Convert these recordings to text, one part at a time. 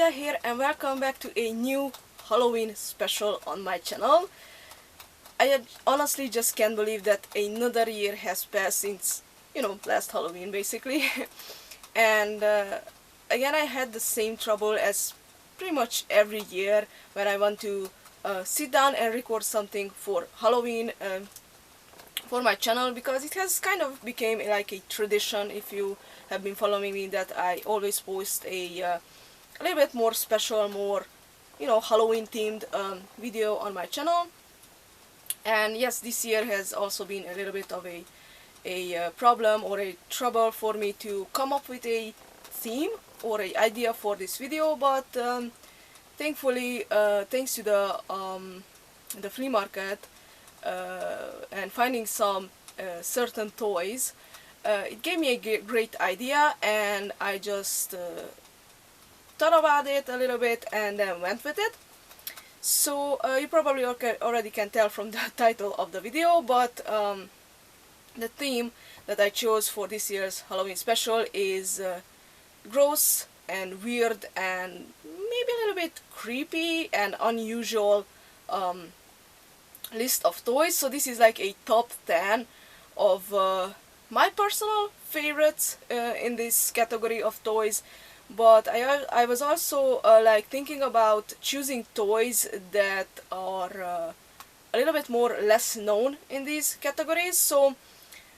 WerewolfLydia here, and welcome back to a new Halloween special on my channel. I honestly just can't believe that another year has passed since, last Halloween basically. And again, I had the same trouble as pretty much every year when I want to sit down and record something for Halloween for my channel, because it has kind of become like a tradition, if you have been following me, that I always post a little bit more special, more Halloween themed video on my channel. And yes, this year has also been a little bit of a problem or a trouble for me to come up with a theme or an idea for this video, but thankfully, thanks to the flea market and finding some certain toys, it gave me a great idea, and I just thought about it a little bit and then went with it. So you probably already can tell from the title of the video, but the theme that I chose for this year's Halloween special is gross and weird and maybe a little bit creepy and unusual list of toys. So this is like a top 10 of my personal favorites in this category of toys. But I was also like thinking about choosing toys that are a little bit more less known in these categories. So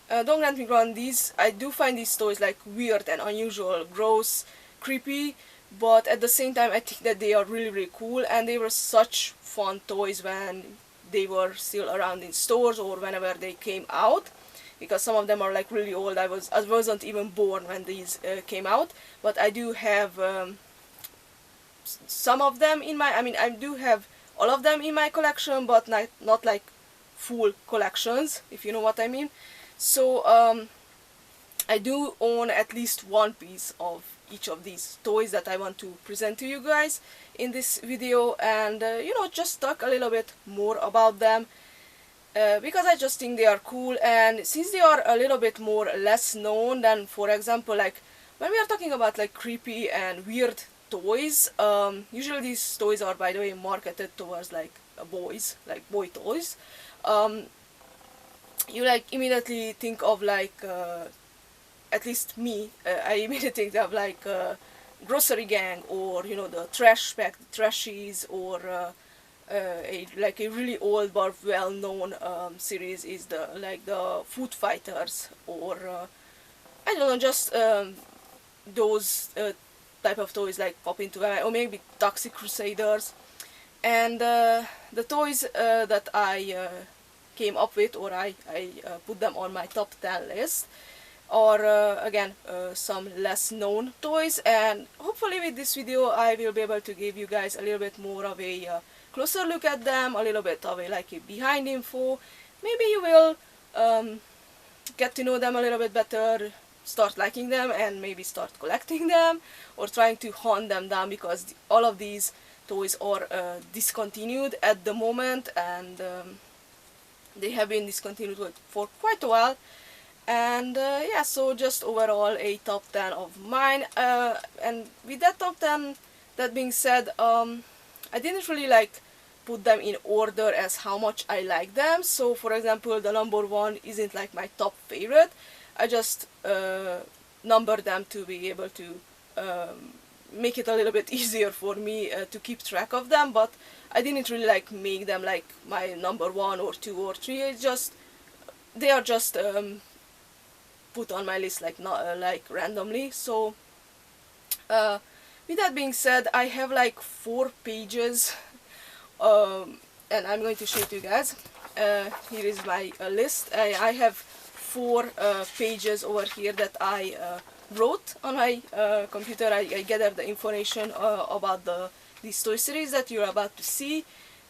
don't get me wrong, I do find these toys like weird and unusual, gross, creepy, but at the same time I think that they are really cool, and they were such fun toys when they were still around in stores or whenever they came out, because some of them are like really old. I wasn't even born when these came out, but I do have some of them in my, I do have all of them in my collection, but not like full collections, if you know what I mean. So I do own at least one piece of each of these toys that I want to present to you guys in this video, and just talk a little bit more about them. Because I just think they are cool, and since they are a little bit more less known than, for example, like when we are talking about like creepy and weird toys, usually these toys are, by the way, marketed towards like boys, like boy toys. You like immediately think of like, at least me, I immediately think of like Grocery Gang, or the Trash Pack, the Trashies, or like a really old but well-known series is the Food Fighters, or I don't know, just those type of toys like pop into my mind, or maybe Toxic Crusaders. And the toys that I came up with, or I put them on my top 10 list, are again some less known toys, and hopefully with this video I will be able to give you guys a little bit more of a closer look at them, a little bit of a behind info. Maybe you will get to know them a little bit better, start liking them, and maybe start collecting them or trying to hunt them down, because all of these toys are discontinued at the moment, and they have been discontinued for quite a while. And yeah, so just overall a top 10 of mine, and with that top 10, that being said, I didn't really like put them in order as how much I like them. So for example, the number 1 isn't like my top favorite. I just numbered them to be able to make it a little bit easier for me to keep track of them, but I didn't really like make them like my number 1 or 2 or 3. It's just, they are just put on my list like not like randomly. So with that being said, I have like 4 pages, and I'm going to show it to you guys. Here is my list. I have 4 pages over here that I wrote on my computer. I gathered the information about these toy series that you're about to see,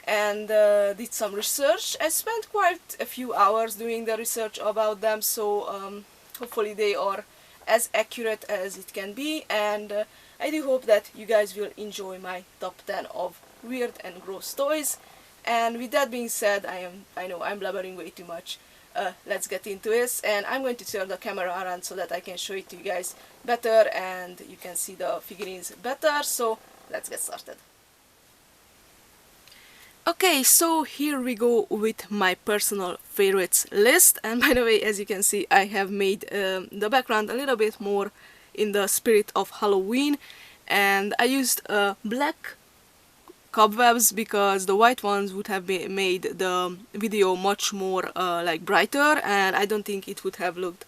and did some research. I spent quite a few hours doing the research about them, so hopefully they are as accurate as it can be, and I do hope that you guys will enjoy my top 10 of weird and gross toys. And with that being said, I know I'm blabbering way too much. Let's get into this, and I'm going to turn the camera around so that I can show it to you guys better and you can see the figurines better. So let's get started. Okay, so here we go with my personal favorites list, and by the way, as you can see, I have made the background a little bit more in the spirit of Halloween, and I used black cobwebs because the white ones would have made the video much more like brighter, and I don't think it would have looked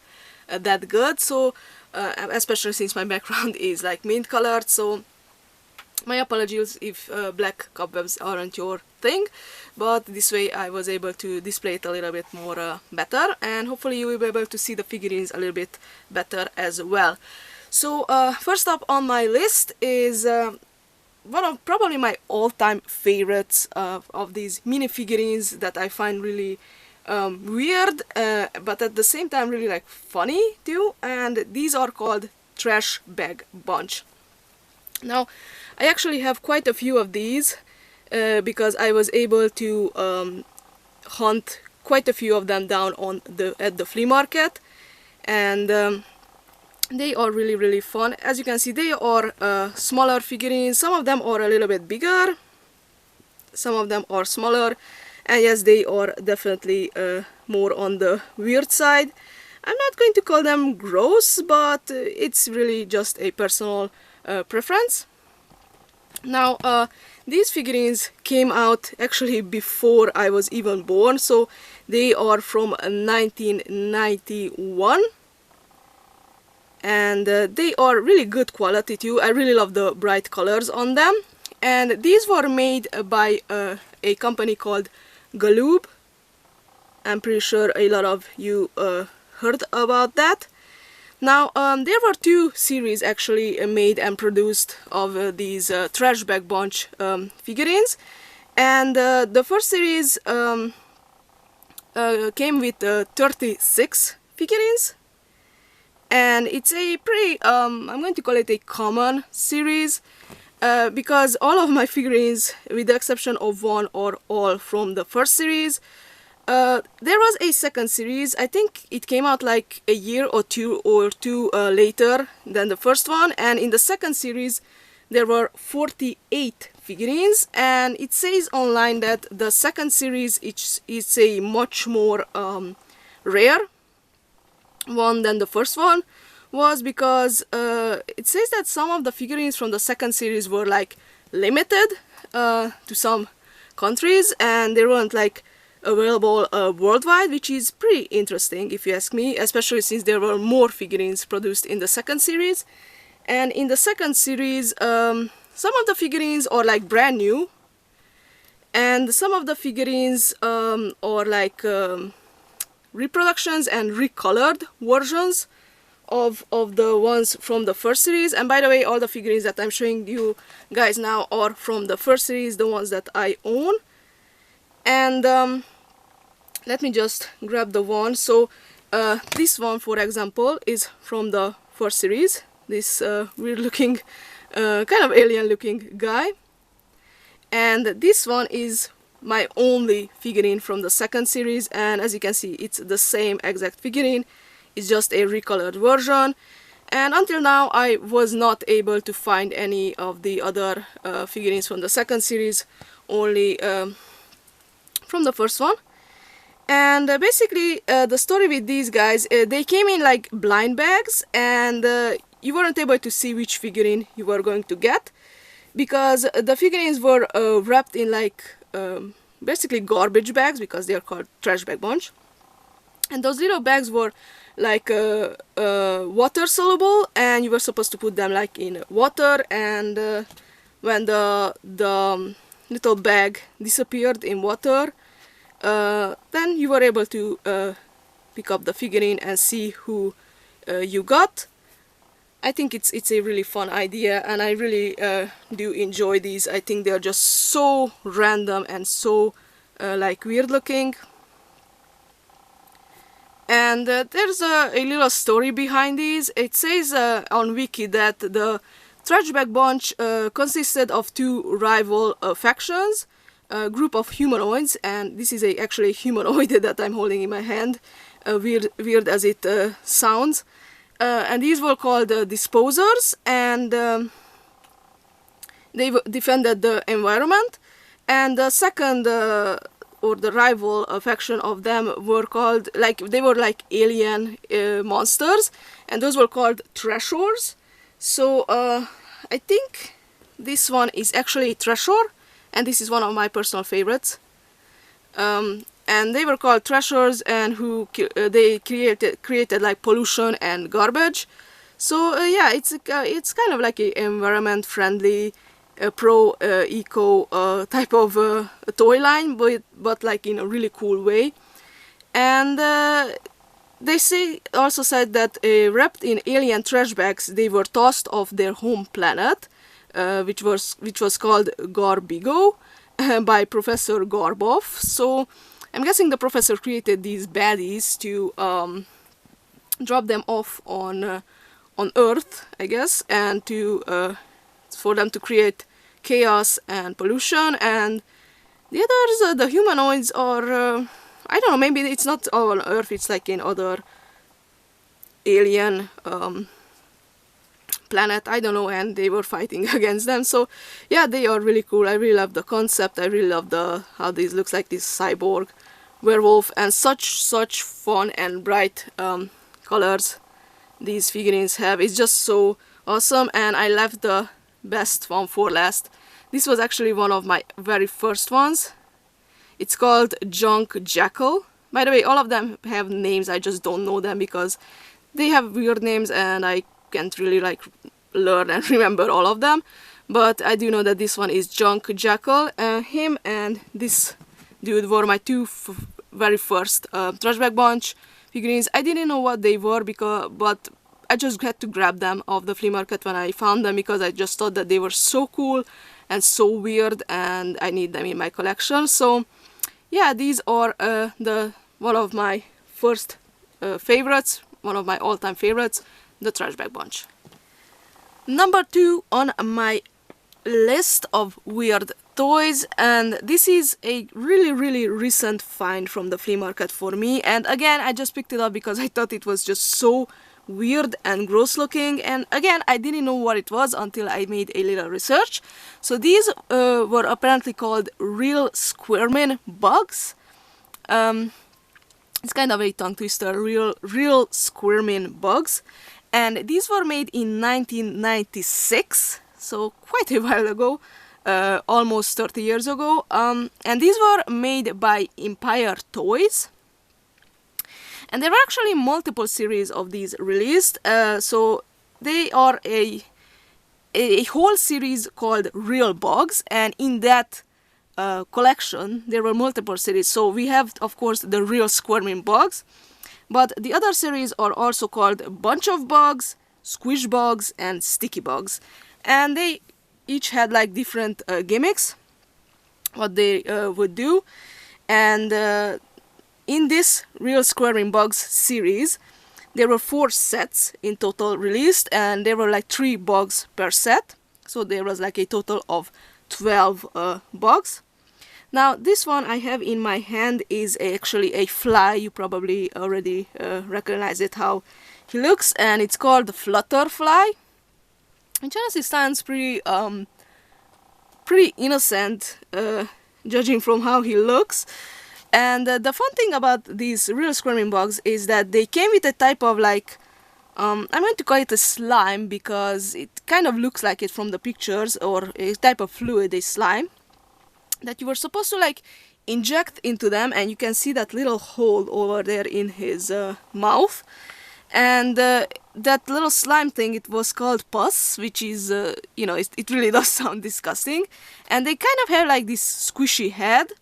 that good, so especially since my background is like mint colored, so my apologies if black cobwebs aren't your thing, but this way I was able to display it a little bit more better, and hopefully you will be able to see the figurines a little bit better as well. So first up on my list is one of probably my all-time favorites of these mini figurines that I find really weird, but at the same time really like funny too, and these are called Trash Bag Bunch. Now, I actually have quite a few of these because I was able to hunt quite a few of them down on at the flea market, and they are really fun. As you can see, they are smaller figurines. Some of them are a little bit bigger, some of them are smaller, and yes, they are definitely more on the weird side. I'm not going to call them gross, but it's really just a personal preference. Now, these figurines came out actually before I was even born, so they are from 1991, and they are really good quality too. I really love the bright colors on them, and these were made by a company called Galoob. I'm pretty sure a lot of you heard about that. Now, there were two series actually made and produced of these Trash Bag Bunch figurines, and the first series came with 36 figurines, and it's a pretty, I'm going to call it a common series, because all of my figurines, with the exception of one, are all from the first series. There was a second series. I think it came out like a year or two later than the first one, and in the second series there were 48 figurines, and it says online that the second series is a much more rare one than the first one was, because it says that some of the figurines from the second series were like limited to some countries, and they weren't like available worldwide, which is pretty interesting if you ask me, especially since there were more figurines produced in the second series. And in the second series, some of the figurines are like brand new, and some of the figurines are like reproductions and recolored versions of the ones from the first series. And by the way, all the figurines that I'm showing you guys now are from the first series, the ones that I own. And let me just grab the one. So this one, for example, is from the first series. This weird looking, kind of alien looking guy. And this one is my only figurine from the second series, and as you can see, it's the same exact figurine. It's just a recolored version. And until now I was not able to find any of the other figurines from the second series, only from the first one. And basically the story with these guys, they came in like blind bags, and you weren't able to see which figurine you were going to get, because the figurines were wrapped in like basically garbage bags, because they are called Trash Bag Bunch. And those little bags were like water soluble, and you were supposed to put them like in water, and when the little bag disappeared in water, then you were able to pick up the figurine and see who you got. I think it's a really fun idea, and I really do enjoy these. I think they're just so random and so like weird looking. And there's a little story behind these. It says on Wiki that the Trash Bag Bunch consisted of two rival factions, a group of humanoids, and this is actually a humanoid that I'm holding in my hand, weird as it sounds. And these were called disposers, and They defended the environment, and the second or the rival faction of them were called, like, they were like alien monsters, and those were called Treasures. So I think this one is actually Treasure, and this is one of my personal favorites. And they were called Treasures, and who they created like pollution and garbage. So yeah, it's kind of like a environment friendly, pro eco type of toy line, but like in a really cool way. And they also said that wrapped in alien trash bags, they were tossed off their home planet, which was called Garbigo, by Professor Garbov. So I'm guessing the professor created these baddies to drop them off on Earth, I guess, and to for them to create chaos and pollution. And the others, the humanoids, are I don't know, maybe it's not all on Earth, it's like in other alien planet, I don't know, and they were fighting against them. So yeah, they are really cool. I really love the concept. I really love how this looks like, this cyborg werewolf, and such fun and bright colors these figurines have. It's just so awesome. And I left the best one for last. This was actually one of my very first ones. It's called Junk Jackal. By the way, all of them have names, I just don't know them because they have weird names and I can't really like learn and remember all of them. But I do know that this one is Junk Jackal. Him and this dude were my two very first Trash Bag Bunch figurines. I didn't know what they were, but I just had to grab them off the flea market when I found them, because I just thought that they were so cool and so weird and I need them in my collection. So yeah, these are one of my first favorites, one of my all-time favorites, the Trash Bag Bunch. Number 2 on my list of weird toys, and this is a really recent find from the flea market for me. And again, I just picked it up because I thought it was just so weird and gross looking, and again, I didn't know what it was until I made a little research. So these were apparently called real squirming bugs. It's kind of a tongue twister, real squirming bugs. And these were made in 1996, so quite a while ago, almost 30 years ago. And these were made by Empire Toys. And there were actually multiple series of these released. So they are a whole series called Real Bugs, and in that collection there were multiple series. So we have, of course, the Real Squirming Bugs, but the other series are also called Bunch of Bugs, Squish Bugs, and Sticky Bugs. And they each had like different gimmicks, what they would do. And in this Real Squirming Bugs series, there were 4 sets in total released, and there were like 3 bugs per set. So there was like a total of 12 bugs. Now this one I have in my hand is actually a fly. You probably already recognize it, how he looks, and it's called the Flutterfly. And honestly sounds pretty innocent, judging from how he looks. And the fun thing about these Real Squirming Bugs is that they came with a type of like, I'm going to call it a slime because it kind of looks like it from the pictures, or a type of fluid, a slime, that you were supposed to like inject into them, and you can see that little hole over there in his mouth. And that little slime thing, it was called pus, which is, it really does sound disgusting. And they kind of have like this squishy head.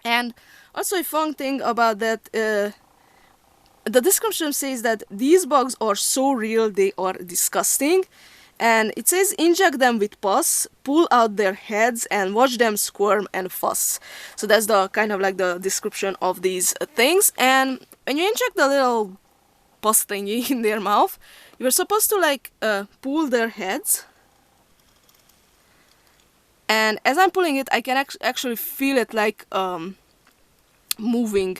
And also a fun thing about that, the description says that these bugs are so real they are disgusting. And it says inject them with pus, pull out their heads, and watch them squirm and fuss. So that's the kind of like the description of these things. And when you inject the little pus thingy in their mouth, you're supposed to like pull their heads. And as I'm pulling it, I can actually feel it like moving,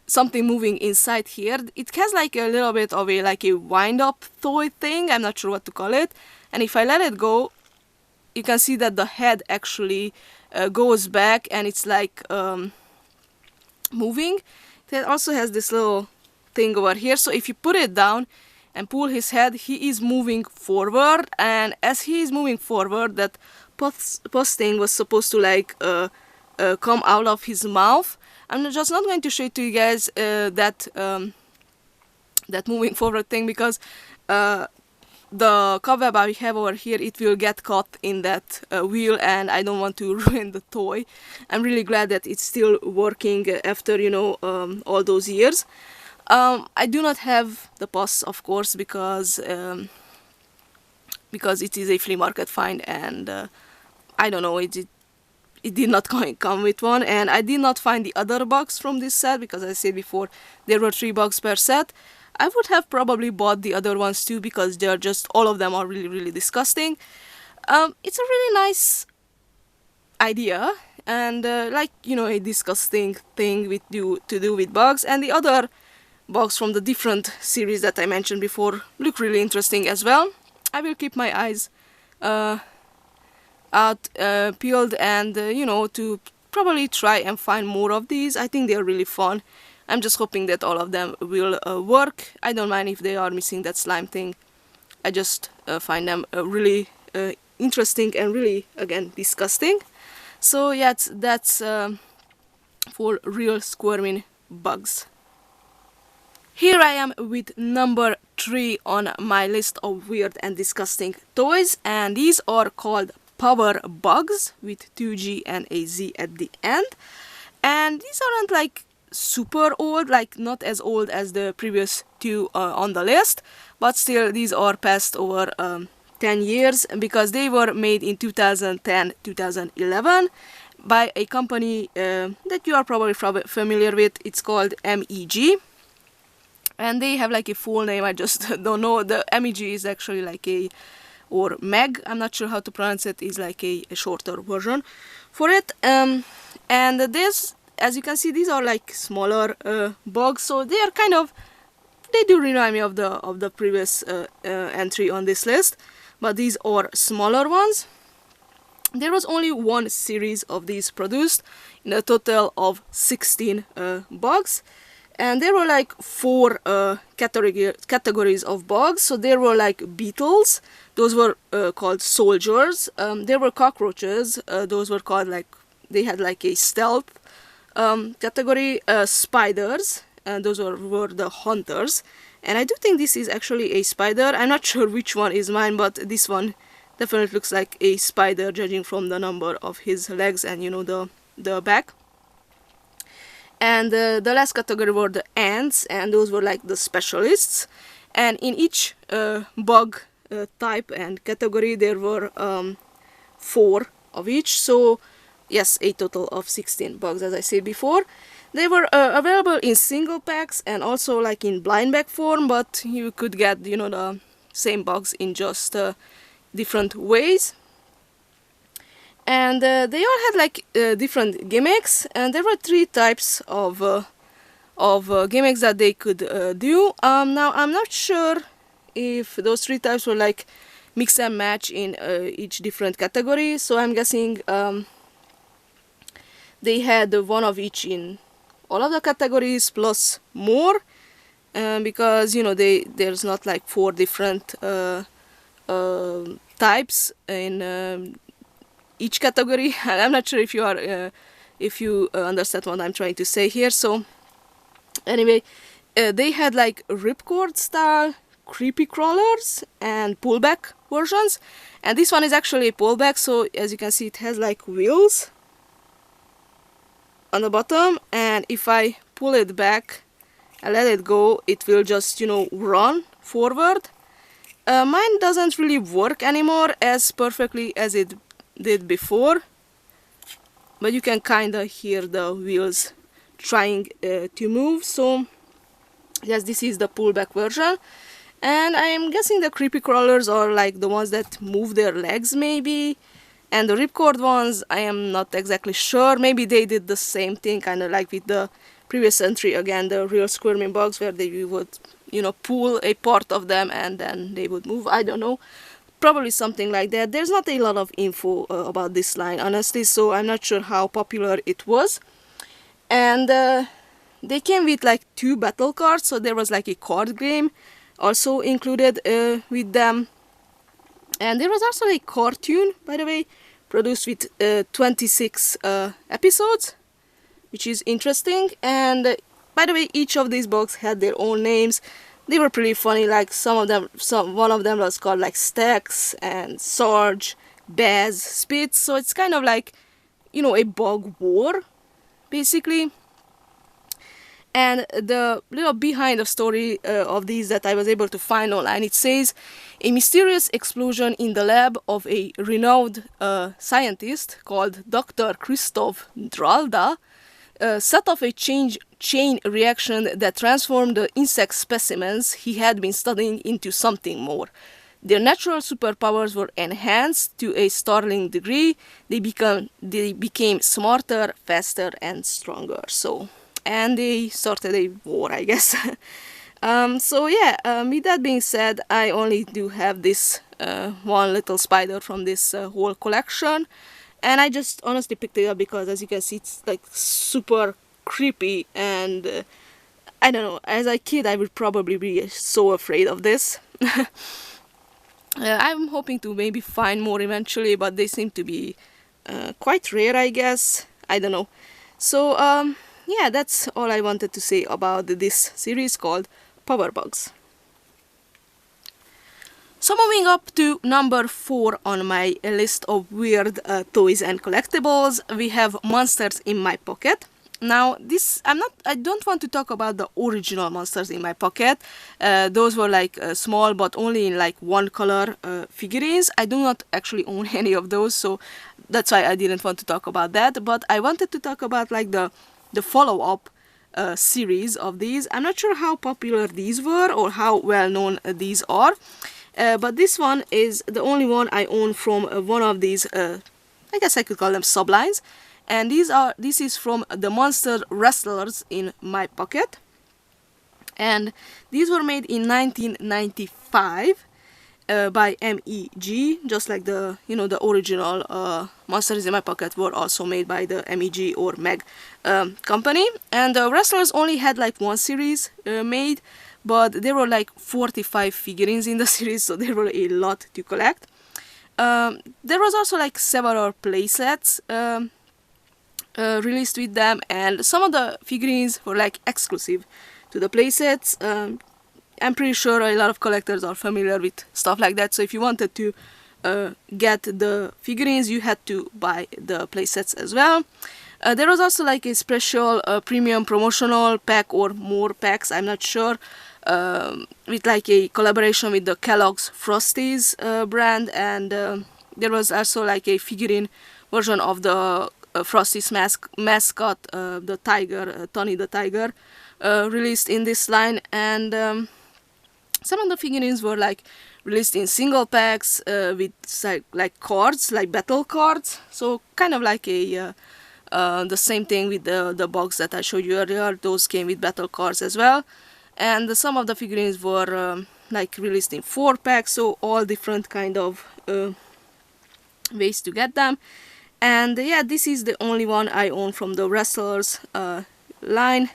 something moving inside here. It has like a little bit of a wind-up toy thing. I'm not sure what to call it. And if I let it go, you can see that the head actually goes back and it's like moving. It also has this little thing over here, so if you put it down and pull his head, he is moving forward, and as he is moving forward, that pus thing was supposed to like come out of his mouth. I'm just not going to show it to you guys that moving forward thing, because the cobweb I have over here, it will get caught in that wheel, and I don't want to ruin the toy. I'm really glad that it's still working after, you know, all those years. I do not have the pus, of course, because it is a flea market find, and I don't know, it did not come with one, and I did not find the other box from this set, because as I said before, there were 3 bucks per set. I would have probably bought the other ones too, because they're just, all of them are really, really disgusting. It's a really nice idea, and like, you know, a disgusting thing to do with bugs, and the other bugs from the different series that I mentioned before look really interesting as well. I will keep my eyes peeled, and you know, to probably try and find more of these. I think they're really fun. I'm just hoping that all of them will work. I don't mind if they are missing that slime thing. I just find them really interesting and really, again, disgusting. So yeah, that's for real squirming bugs. Here I am with number 3 on my list of weird and disgusting toys, and these are called Power Bugs with 2G and a Z at the end. And these aren't like super old, like not as old as the previous 2 on the list, but still these are past over 10 years, because they were made in 2010-2011 by a company that you are probably familiar with. It's called MEG, and they have like a full name, I just don't know. The MEG is actually like or Meg, I'm not sure how to pronounce it, is like a shorter version for it. And this, as you can see, these are like smaller bugs, so they are kind of, they do remind me of the previous entry on this list, but these are smaller ones. There was only 1 series of these produced, in a total of 16 bugs, and there were like 4 categories of bugs. So there were like beetles, those were called soldiers. There were cockroaches, those were called like, they had like a stealth category. Spiders, those were the hunters, and I do think this is actually a spider. I'm not sure which one is mine, but this one definitely looks like a spider, judging from the number of his legs and, you know, the back. And the last category were the ants, and those were like the specialists. And in each bug type and category there were 4 of each, so yes, a total of 16 bugs, as I said before. They were available in single packs and also like in blind bag form, but you could get, you know, the same bugs in just different ways. And they all had like different gimmicks, and there were 3 types of gimmicks that they could do. Now I'm not sure if those 3 types were like mix and match in each different category, so I'm guessing they had 1 of each in all of the categories plus more, because, you know, there's not like 4 different types in each category. I'm not sure if you are understand what I'm trying to say here. So anyway, they had like ripcord style, creepy crawlers, and pullback versions, and this one is actually a pullback, so as you can see it has like wheels on the bottom, and if I pull it back and let it go, it will just, you know, run forward. Mine doesn't really work anymore as perfectly as it did before, but you can kinda hear the wheels trying to move. So yes, this is the pullback version, and I am guessing the creepy crawlers are like the ones that move their legs maybe, and the ripcord ones, I am not exactly sure. Maybe they did the same thing, kind of like with the previous entry again, the real squirming bugs, where they would, you know, pull a part of them and then they would move. I don't know, probably something like that. There's not a lot of info about this line, honestly, so I'm not sure how popular it was. And they came with like 2 battle cards, so there was like a card game also included with them. And there was also a cartoon, by the way, produced with 26 episodes, which is interesting. And by the way, each of these books had their own names. They were pretty funny. Like one of them was called like Stax and Sarge, Baz, Spitz. So it's kind of like, you know, a bug war, basically. And the little behind the story of these that I was able to find online, it says, a mysterious explosion in the lab of a renowned scientist called Dr. Christoph Dralda set off a chain reaction that transformed the insect specimens he had been studying into something more. Their natural superpowers were enhanced to a startling degree. They became smarter, faster, and stronger. And they started a war, I guess. With that being said, I only do have this one little spider from this whole collection, and I just honestly picked it up because, as you can see, it's like super creepy, and I don't know, as a kid I would probably be so afraid of this. I'm hoping to maybe find more eventually, but they seem to be quite rare, I guess. I don't know. So, yeah, that's all I wanted to say about this series called Power Bugs. So moving up to number 4 on my list of weird toys and collectibles, we have Monsters in My Pocket. Now, I don't want to talk about the original Monsters in My Pocket. Those were like small, but only in like one color figurines. I do not actually own any of those, so that's why I didn't want to talk about that. But I wanted to talk about like the follow-up series of these. I'm not sure how popular these were or how well known these are, but this one is the only one I own from one of these, I guess I could call them sublines, and this is from the Monster Wrestlers in My Pocket, and these were made in 1995 by MEG, just like the original Monsters in My Pocket were also made by the MEG or MEG company. And the wrestlers only had like one series made, but there were like 45 figurines in the series, so there were a lot to collect. There was also like several playsets released with them, and some of the figurines were like exclusive to the playsets. I'm pretty sure a lot of collectors are familiar with stuff like that, so if you wanted to get the figurines, you had to buy the playsets as well. There was also like a special premium promotional pack or more packs, I'm not sure, with like a collaboration with the Kellogg's Frosties brand, and there was also like a figurine version of the Frosties mascot, the tiger, Tony the Tiger, released in this line. And some of the figurines were like released in single packs with like cards, like battle cards. So kind of like a the same thing with the box that I showed you earlier. Those came with battle cards as well. And some of the figurines were like released in 4 packs. So all different kind of ways to get them. And yeah, this is the only one I own from the Wrestlers line.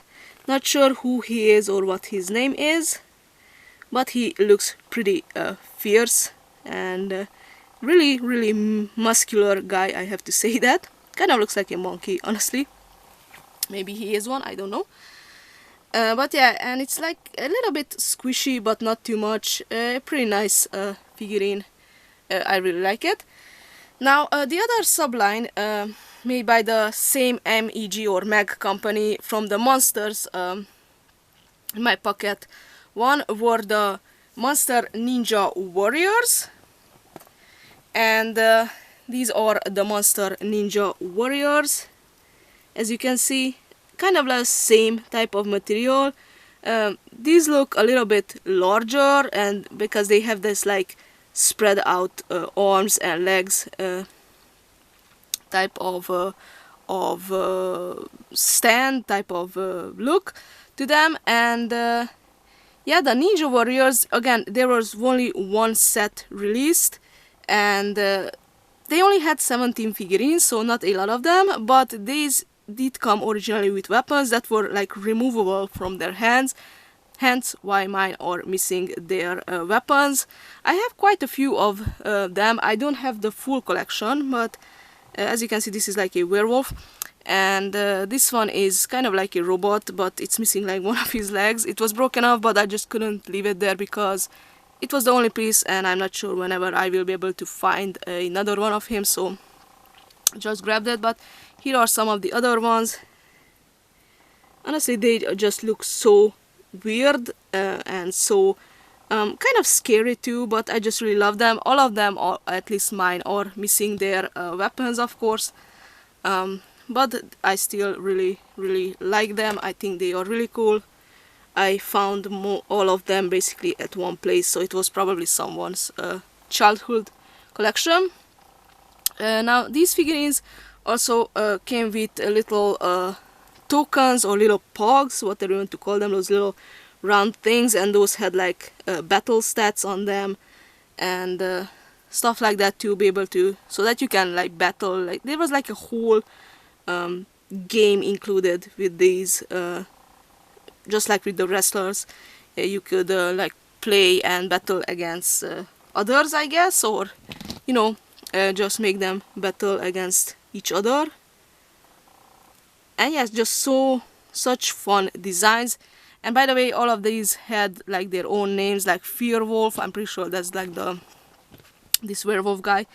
Not sure who he is or what his name is, but he looks pretty fierce and really muscular guy, I have to say that. Kind of looks like a monkey, honestly. Maybe he is one, I don't know. But yeah, and it's like a little bit squishy, but not too much. Pretty nice figurine. I really like it. Now, the other subline made by the same MEG or MEG company from the Monsters in My Pocket one were the Monster Ninja Warriors, and these are the Monster Ninja Warriors. As you can see, kind of the same type of material. These look a little bit larger, and because they have this like spread out arms and legs type of stand type of look to them. And yeah, the Ninja Warriors, again, there was only one set released, and they only had 17 figurines, so not a lot of them, but these did come originally with weapons that were like removable from their hands, hence why mine are missing their weapons. I have quite a few of them. I don't have the full collection, but as you can see, this is like a werewolf, and this one is kind of like a robot, but it's missing like one of his legs. It was broken off, but I just couldn't leave it there because it was the only piece, and I'm not sure whenever I will be able to find another one of him, so just grabbed it. But here are some of the other ones. Honestly, they just look so weird and so kind of scary too, but I just really love them. All of them, or at least mine, are missing their weapons, of course, but I still really like them. I think they are really cool. I found all of them basically at one place, so it was probably someone's childhood collection. Now these figurines also came with little tokens or little pogs, whatever you want to call them, those little round things, and those had like battle stats on them and stuff like that to be able to, so that you can like battle. Like there was like a whole game included with these, just like with the wrestlers. You could like play and battle against others, I guess, or you know, just make them battle against each other. And yes, just such fun designs. And by the way, all of these had like their own names, like Fearwolf. I'm pretty sure that's like this werewolf guy,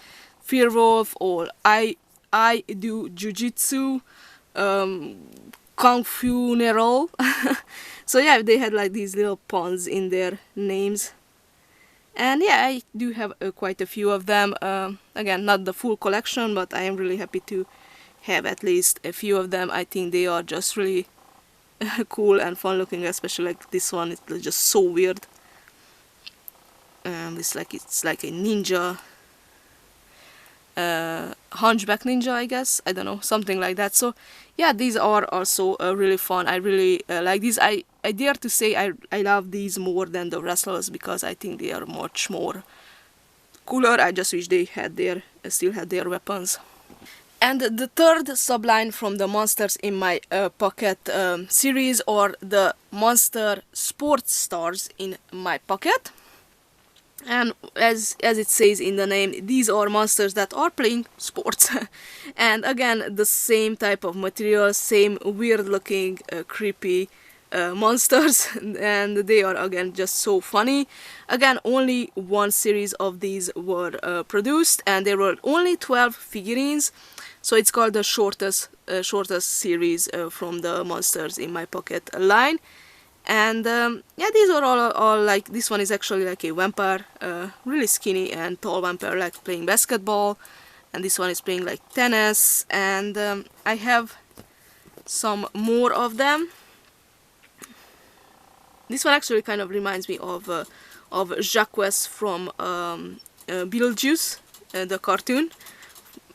Fearwolf, or I do jujitsu, kung funeral. So yeah, they had like these little puns in their names. And yeah, I do have quite a few of them. Again, not the full collection, but I am really happy to have at least a few of them. I think they are just really cool and fun looking, especially like this one. It's just so weird. It's like a ninja, hunchback ninja, I guess. I don't know, something like that. So yeah, these are also really fun. I really like these. I dare to say I love these more than the wrestlers because I think they are much more cooler. I just wish they had still had their weapons. And the third subline from the Monsters in My Pocket series are the Monster Sports Stars in My Pocket. And as it says in the name, these are monsters that are playing sports. And again, the same type of material, same weird looking, creepy monsters, and they are again just so funny. Again, only one series of these were produced, and there were only 12 figurines. So it's called the shortest series from the Monsters in My Pocket line. And yeah, these are all like, this one is actually like a vampire, really skinny and tall vampire, like playing basketball, and this one is playing like tennis. And I have some more of them. This one actually kind of reminds me of Jacques from Beetlejuice, the cartoon,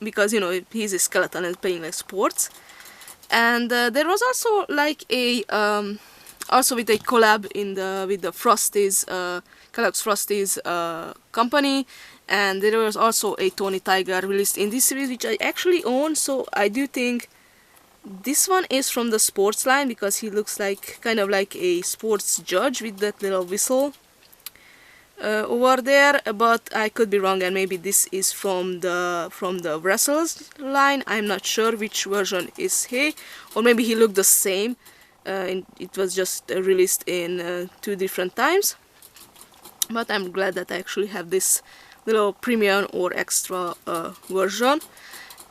because you know he's a skeleton and playing like sports. And there was also like a also with a collab with the Frosties, Kellogg's Frosties company, and there was also a Tony Tiger released in this series, which I actually own. So I do think this one is from the sports line because he looks like kind of like a sports judge with that little whistle over there, but I could be wrong, and maybe this is from the wrestlers line. I'm not sure which version is he, or maybe he looked the same. It was just released in 2 different times, but I'm glad that I actually have this little premium or extra version.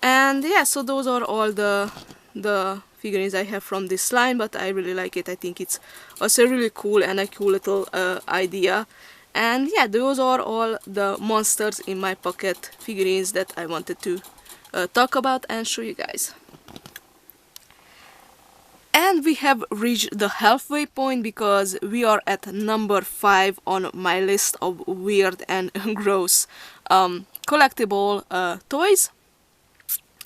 And yeah, so those are all the figurines I have from this line, but I really like it. I think it's also really cool and a cool little idea. And yeah, those are all the Monsters in My Pocket figurines that I wanted to talk about and show you guys. And we have reached the halfway point because we are at number 5 on my list of weird and gross collectible toys.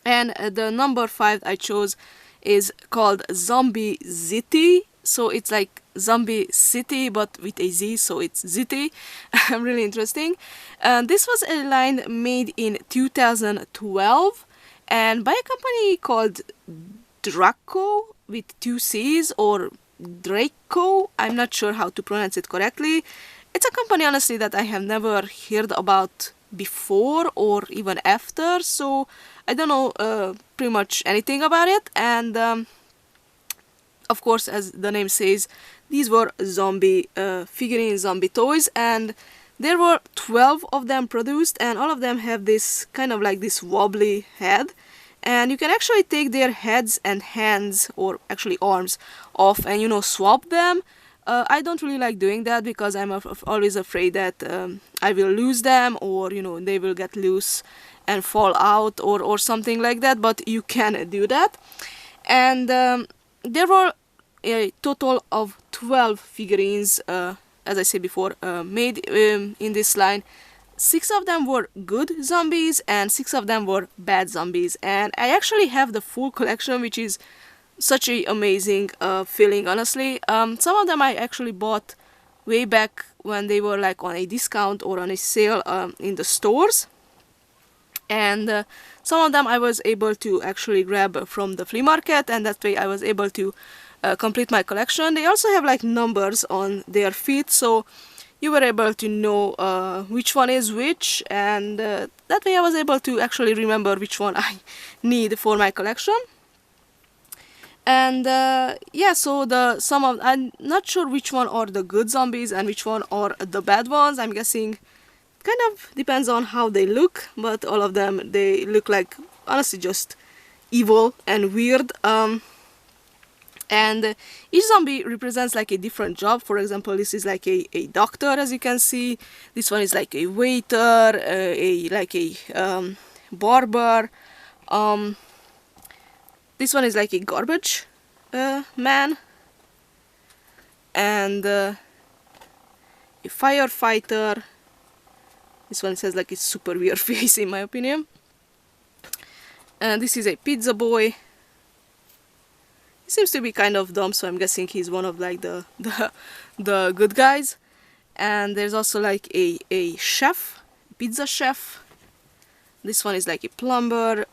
And the number 5 I chose is called Zombie Ziti. so it's like Zombie City but with a Z, so it's Zity. Really interesting. This was a line made in 2012 and by a company called Draco with two C's, or Draco. I'm not sure how to pronounce it correctly. It's a company, honestly, that I have never heard about before or even after, so I don't know pretty much anything about it. And of course, as the name says, these were zombie figurines, zombie toys, and there were 12 of them produced, and all of them have this kind of like this wobbly head, and you can actually take their heads and hands, or actually arms, off and swap them. I don't really like doing that because I'm always afraid that I will lose them, or they will get loose and fall out, or something like that, but you can do that. And there were a total of 12 figurines, as I said before, made in this line. 6 of them were good zombies and 6 of them were bad zombies, and I actually have the full collection, which is such a amazing feeling, honestly. Some of them I actually bought way back when they were like on a discount or on a sale in the stores, and some of them I was able to actually grab from the flea market, and that way I was able to complete my collection. They also have like numbers on their feet, so you were able to know which one is which, and that way I was able to actually remember which one I need for my collection. And yeah, so I'm not sure which one are the good zombies and which one are the bad ones. I'm guessing kind of depends on how they look, but all of them, they look like honestly just evil and weird. And each zombie represents like a different job. For example, this is like a doctor, as you can see. This one is like a waiter, a barber. This one is like a garbage man, and a firefighter. This one says like a super weird face, in my opinion. And this is a pizza boy. He seems to be kind of dumb, so I'm guessing he's one of like the good guys. And there's also like a chef, pizza chef. This one is like a plumber.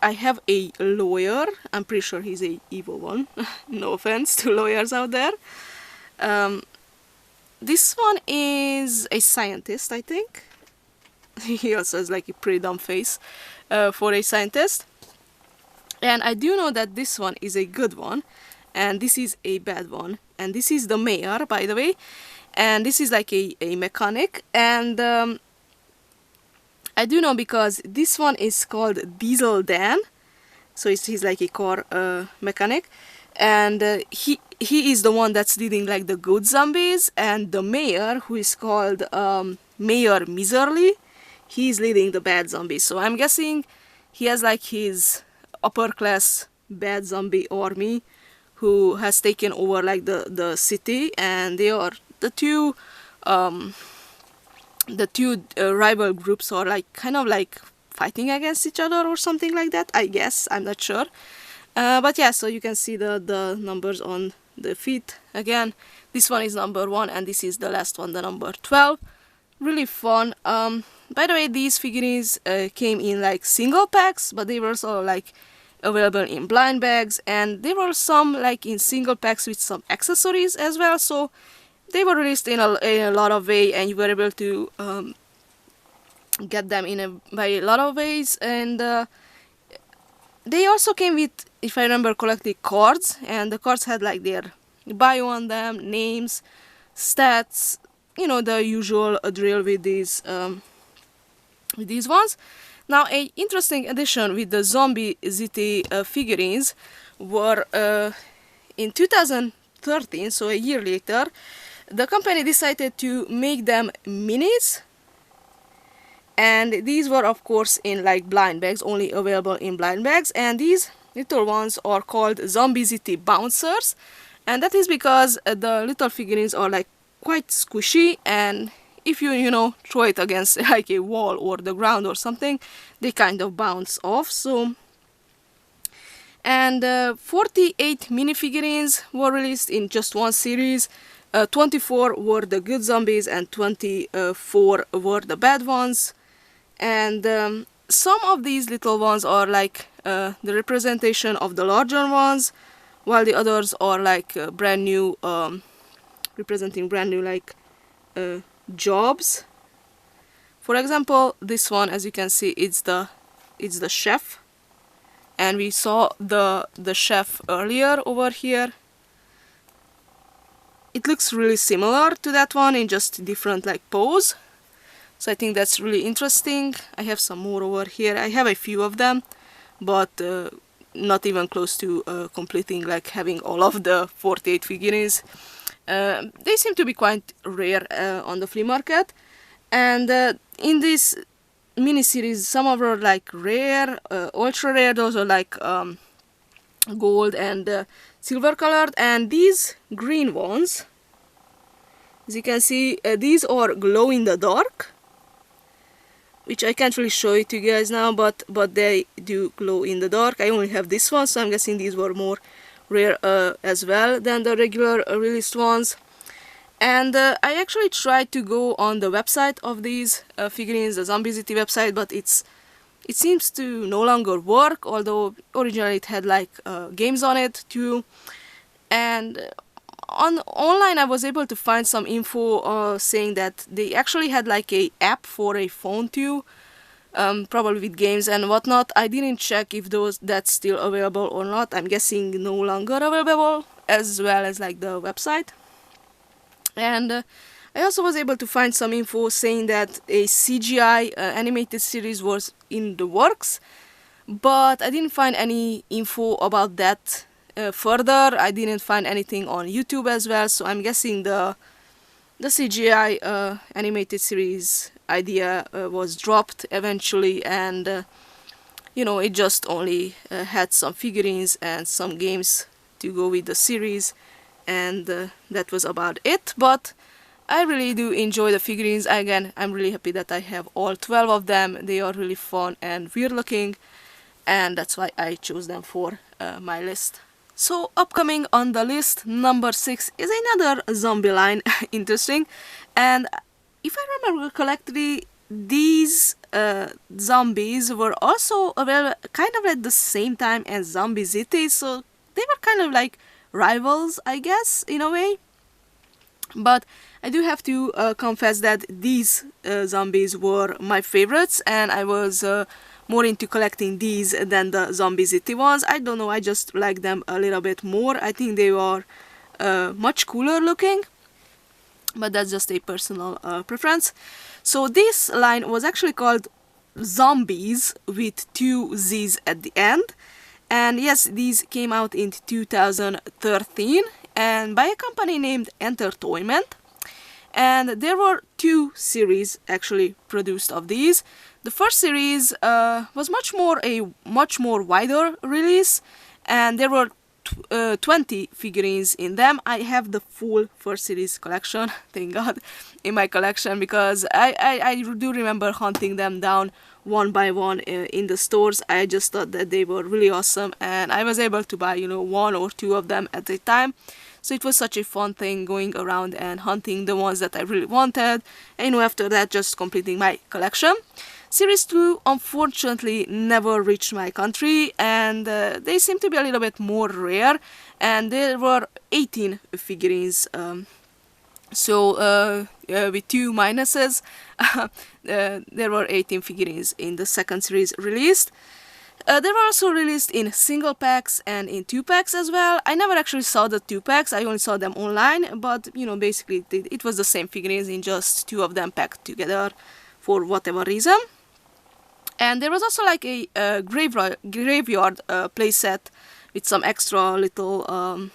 I have a lawyer. I'm pretty sure he's a evil one. No offense to lawyers out there. This one is a scientist, I think. He also has like a pretty dumb face for a scientist. And I do know that this one is a good one, and this is a bad one. And this is the mayor, by the way. And this is like a mechanic. And I do know because this one is called Diesel Dan. So he's like a car mechanic. And he is the one that's leading like the good zombies. And the mayor, who is called Mayor Miserly, he's leading the bad zombies. So I'm guessing he has like his upper class bad zombie army who has taken over like the city, and they are the two rival groups are like kind of like fighting against each other or something like that, I guess. I'm not sure. But yeah, so you can see the numbers on the feet. Again, this one is number 1 and this is the last one, the number 12. Really fun. By the way, these figurines came in like single packs, but they were also like available in blind bags, and there were some like in single packs with some accessories as well. So they were released in a lot of ways, and you were able to get them by a lot of ways. And they also came with, if I remember correctly, cards, and the cards had like their bio on them, names, stats, the usual drill with these ones. Now, a interesting addition with the Zombie Zity figurines were in 2013, so a year later, the company decided to make them minis, and these were of course in like blind bags, only available in blind bags. And these little ones are called Zombie Zity bouncers, and that is because the little figurines are like quite squishy, and if you throw it against like a wall or the ground or something, they kind of bounce off. So, And 48 minifigurines were released in just one series. 24 were the good zombies and 24 were the bad ones. And some of these little ones are like the representation of the larger ones, while the others are like brand new, representing brand new like jobs. For example, this one, as you can see, it's the chef, and we saw the chef earlier over here. It looks really similar to that one in just different like pose. So I think that's really interesting. I have some more over here. I have a few of them, but not even close to completing, like having all of the 48 figurines. They seem to be quite rare on the flea market. And in this mini-series, some of them are like rare, ultra rare. Those are like gold and silver colored, and these green ones, as you can see, these are glow in the dark, which I can't really show it to you guys now, but they do glow in the dark. I only have this one, so I'm guessing these were more rare as well than the regular released ones. And I actually tried to go on the website of these figurines, the Zombie City website, but it seems to no longer work, although originally it had like games on it too. And online I was able to find some info saying that they actually had like a app for a phone too, probably with games and whatnot. I didn't check if that's still available or not. I'm guessing no longer available, as well as like the website. And I also was able to find some info saying that a CGI animated series was in the works, but I didn't find any info about that further. I didn't find anything on YouTube as well, so I'm guessing the CGI animated series idea was dropped eventually, and you know, it just only had some figurines and some games to go with the series, and that was about it. But I really do enjoy the figurines. Again, I'm really happy that I have all 12 of them. They are really fun and weird looking, and that's why I chose them for my list. So upcoming on the list, number 6 is another zombie line. Interesting. And if I remember correctly, these zombies were also available kind of at the same time as Zombie City, so they were kind of like rivals, I guess, in a way. But I do have to confess that these zombies were my favorites, and I was more into collecting these than the Zombie City ones. I don't know, I just like them a little bit more. I think they are much cooler looking, but that's just a personal preference. So this line was actually called Zombies with 2 Z's at the end. And yes, these came out in 2013 and by a company named Entertainment. And there were 2 series actually produced of these. The first series was much more wider release, and there were 20 figurines in them. I have the full first series collection, thank God, in my collection, because I do remember hunting them down one by one in the stores. I just thought that they were really awesome, and I was able to buy, 1 or 2 of them at a time. So it was such a fun thing going around and hunting the ones that I really wanted, and after that just completing my collection. Series 2 unfortunately never reached my country, and they seem to be a little bit more rare, and there were 18 figurines. So with 2 minuses, there were 18 figurines in the second series released. They were also released in single packs and in 2 packs as well. I never actually saw the 2 packs, I only saw them online, but basically it was the same figurines in just 2 of them packed together for whatever reason. And there was also like a graveyard playset with some extra little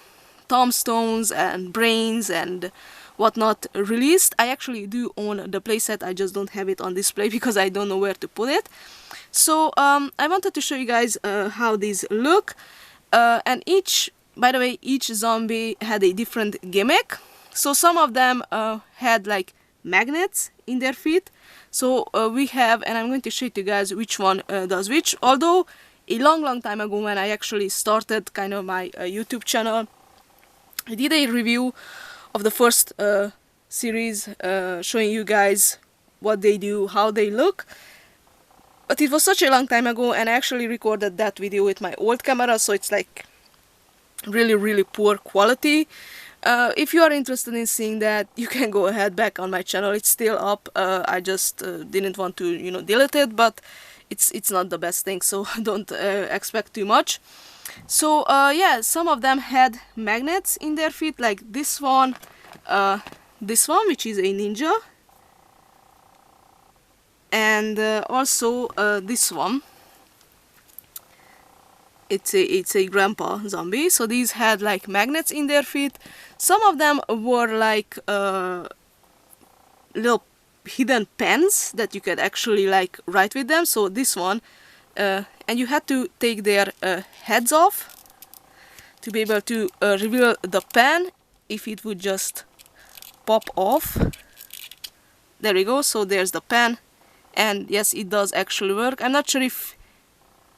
tombstones and brains and whatnot released. I actually do own the playset, I just don't have it on display because I don't know where to put it. So I wanted to show you guys how these look, and by the way, each zombie had a different gimmick. So some of them had like magnets in their feet. So we have, and I'm going to show you guys which one does which, although a long time ago, when I actually started kind of my YouTube channel, I did a review of the first series, showing you guys what they do, how they look. But it was such a long time ago, and I actually recorded that video with my old camera, so it's like really poor quality. If you are interested in seeing that, you can go ahead back on my channel. It's still up. I just didn't want to, you know, delete it, but it's not the best thing, so don't expect too much. So yeah, some of them had magnets in their feet, like this one, which is a ninja, and also this one. It's a grandpa zombie. So these had like magnets in their feet. Some of them were like little hidden pens that you could actually like write with them. So this one, and you had to take their heads off to be able to reveal the pen. If it would just pop off, there we go. So there's the pen, and yes, it does actually work. I'm not sure if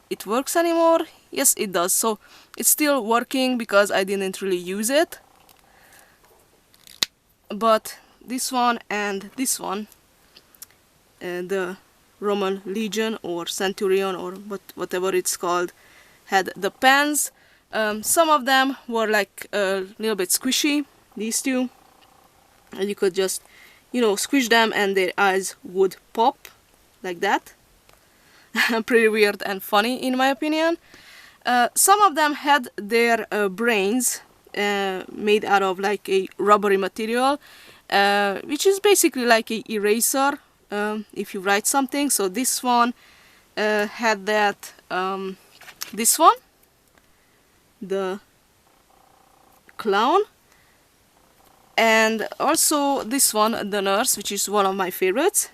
it works anymore. Yes, it does. So it's still working because I didn't really use it. But this one and this one, the Roman Legion or Centurion or whatever it's called, had the pens. Some of them were like a little bit squishy, these two, and you could just, you know, squish them and their eyes would pop like that. Pretty weird and funny in my opinion. Some of them had their brains made out of like a rubbery material, which is basically like a eraser if you write something. So this one had that, this one, the clown, and also this one, the nurse, which is one of my favorites.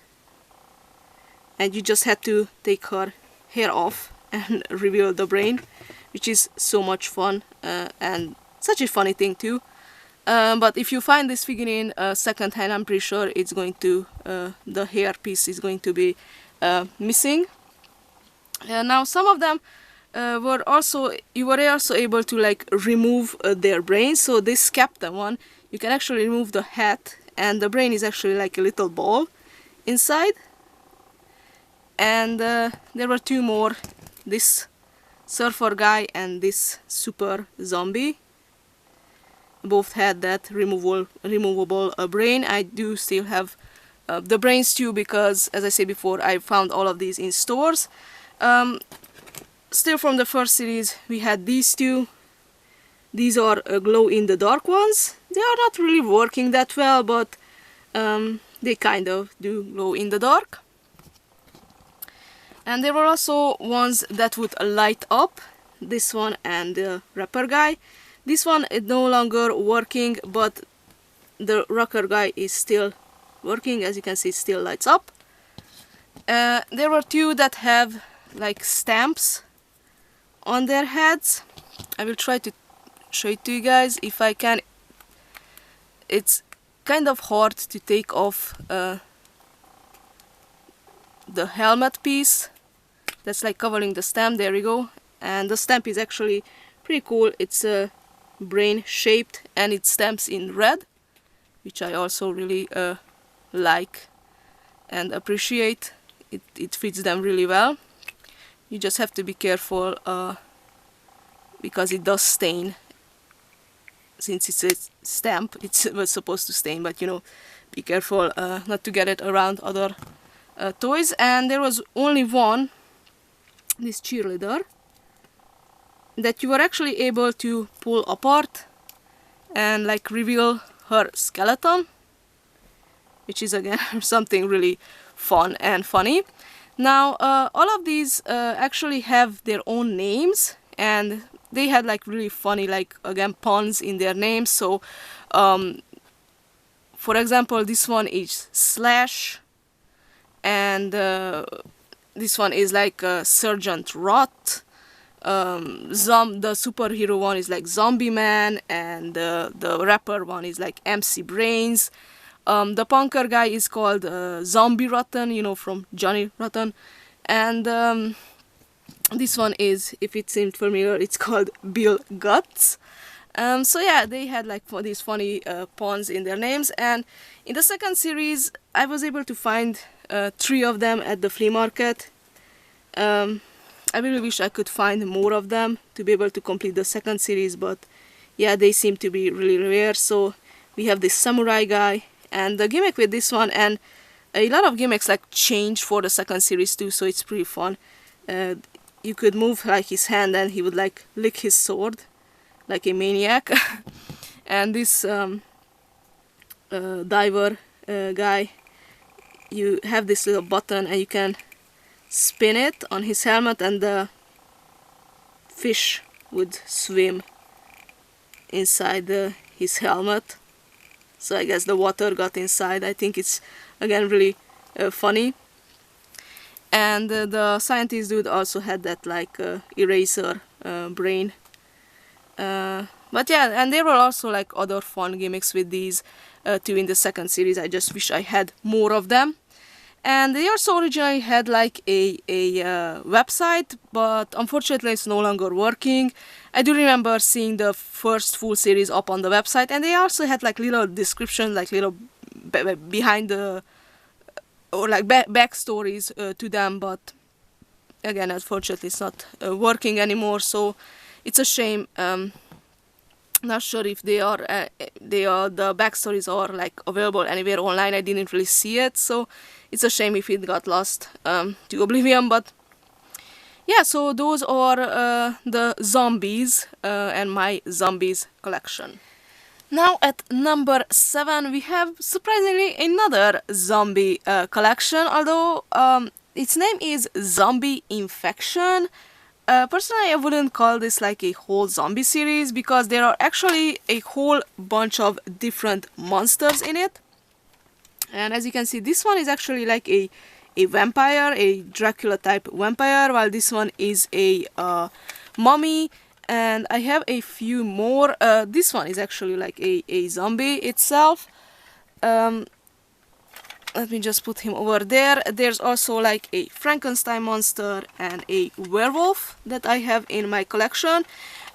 And you just had to take her hair off and reveal the brain, which is so much fun and such a funny thing too. But if you find this figurine second hand, I'm pretty sure it's going to, the hair piece is going to be missing. Now some of them were also, you were also able to like remove their brains. So this captain one, you can actually remove the hat, and the brain is actually like a little ball inside. And there were two more, this surfer guy and this super zombie. Both had that removable brain. I do still have the brains too, because as I said before, I found all of these in stores. Still from the first series, we had these two. These are glow in the dark ones. They are not really working that well, but they kind of do glow in the dark. And there were also ones that would light up, this one and the rapper guy. This one is no longer working, but the rocker guy is still working. As you can see, it still lights up. There were two that have like stamps on their heads. I will try to show it to you guys if I can. It's kind of hard to take off the helmet piece that's like covering the stamp. There we go. And the stamp is actually pretty cool. It's brain shaped and it stamps in red, which I also really like and appreciate. It fits them really well. You just have to be careful because it does stain. Since it's a stamp, it was supposed to stain, but you know, be careful not to get it around other toys. And there was only one, this cheerleader, that you were actually able to pull apart and like reveal her skeleton, which is again something really fun and funny. Now all of these actually have their own names, and they had like really funny, like again, puns in their names. So for example, this one is Slash, and this one is like Sergeant Rot. The superhero one is like Zombie Man, and the rapper one is like MC Brains. The punker guy is called Zombie Rotten, you know, from Johnny Rotten. And This one is, if it seemed familiar, it's called Bill Guts. So yeah, they had like these funny puns in their names, and in the second series I was able to find 3 of them at the flea market. I really wish I could find more of them to be able to complete the second series, but yeah, they seem to be really rare. So we have this samurai guy, and the gimmick with this one, and a lot of gimmicks like change for the second series too, so it's pretty fun. You could move like his hand and he would like lick his sword like a maniac. And this diver guy, you have this little button and you can spin it on his helmet and the fish would swim inside his helmet. So I guess the water got inside. I think it's again really funny. And the scientist dude also had that like eraser brain. But yeah, and there were also like other fun gimmicks with these too in the second series. I just wish I had more of them. And they also originally had like a website, but unfortunately it's no longer working. I do remember seeing the first full series up on the website, and they also had like little descriptions, like little behind the or like backstories to them, but again, unfortunately it's not working anymore, so it's a shame. Not sure if they are the backstories are like available anywhere online. I didn't really see it, so it's a shame if it got lost to oblivion. But yeah, so those are the zombies and my zombies collection. Now at number 7 we have surprisingly another zombie collection, although its name is Zombie Infection. Personally, I wouldn't call this like a whole zombie series because there are actually a whole bunch of different monsters in it. And as you can see, this one is actually like a vampire, a Dracula type vampire, while this one is a mummy. And I have a few more. This one is actually like a zombie itself. Let me just put him over there. There's also like a Frankenstein monster and a werewolf that I have in my collection.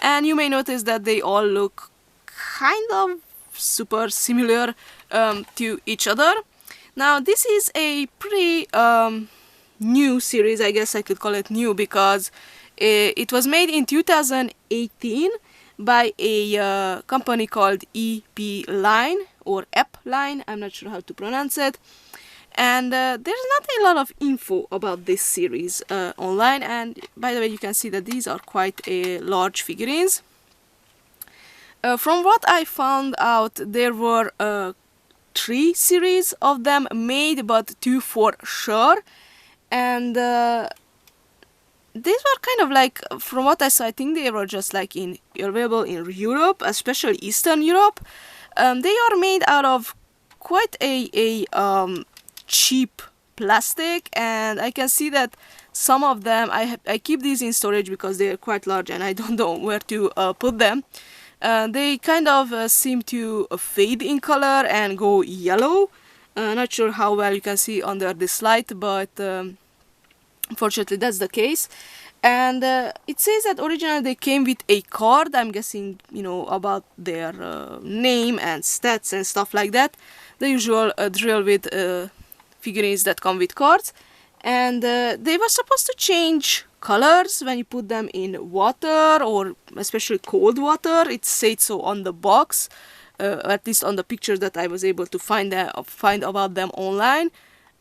And you may notice that they all look kind of super similar to each other. Now this is a pretty new series. I guess I could call it new because it was made in 2018 by a company called EP Line or EP Line. I'm not sure how to pronounce it. And there's not a lot of info about this series online. And by the way, you can see that these are quite large figurines. From what I found out, there were 3 series of them made, but 2 for sure. And these were kind of like, from what I saw, I think they were just like available in Europe, especially Eastern Europe. They are made out of quite a cheap plastic, and I can see that some of them, I keep these in storage because they are quite large and I don't know where to put them. They kind of seem to fade in color and go yellow. Not sure how well you can see under this light, but unfortunately that's the case. And it says that originally they came with a card. I'm guessing, you know, about their name and stats and stuff like that. The usual drill with figurines that come with cards. And they were supposed to change colors when you put them in water, or especially cold water. It said so on the box, at least on the pictures that I was able to find about them online.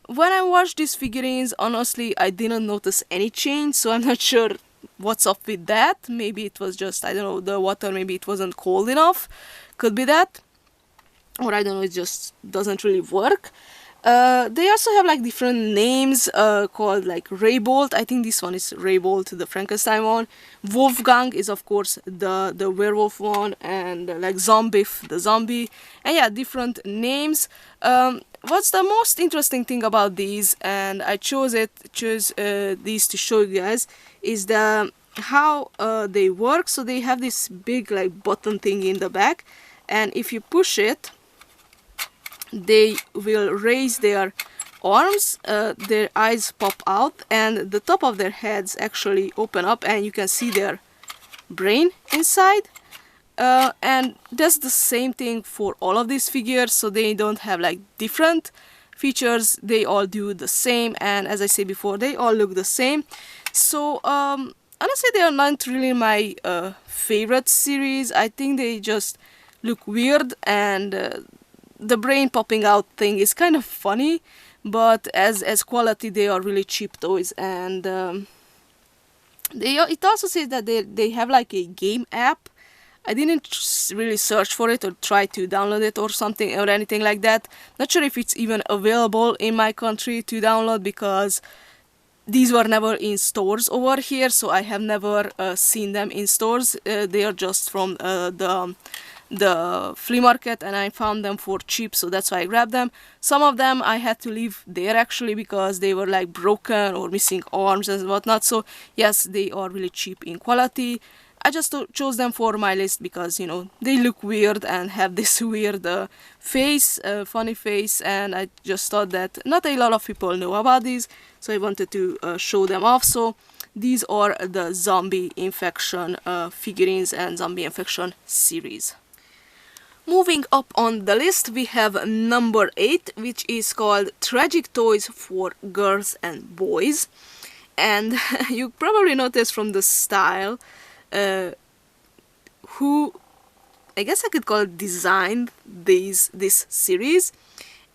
When I watched these figurines, honestly, I didn't notice any change, so I'm not sure what's up with that. Maybe it was just, I don't know, the water, maybe it wasn't cold enough. Could be that. Or I don't know, it just doesn't really work. They also have like different names called like Raybolt. I think this one is Raybolt, the Frankenstein one. Wolfgang is of course the werewolf one, and like Zombie, the zombie. And yeah, different names. What's the most interesting thing about these, and I chose these to show you guys, is how they work. So they have this big like button thing in the back, and if you push it, they will raise their arms, their eyes pop out and the top of their heads actually open up and you can see their brain inside. And that's the same thing for all of these figures, so they don't have like different features, they all do the same, and as I said before, they all look the same. So honestly, they are not really my favorite series. I think they just look weird, and the brain popping out thing is kind of funny, but as quality, they are really cheap toys. And it also says that they have like a game app. I didn't really search for it or try to download it or something or anything like that. Not sure if it's even available in my country to download, because these were never in stores over here, so I have never seen them in stores. They are just from the flea market, and I found them for cheap, so that's why I grabbed them. Some of them I had to leave there actually because they were like broken or missing arms and whatnot. So yes, they are really cheap in quality. I just chose them for my list because, you know, they look weird and have this weird face, funny face, and I just thought that not a lot of people know about these, so I wanted to show them off. So these are the zombie infection figurines and zombie infection series. Moving up on the list, we have number 8, which is called Tragic Toys for Girls and Boys. And you probably noticed from the style who, I guess I could call it, designed this series.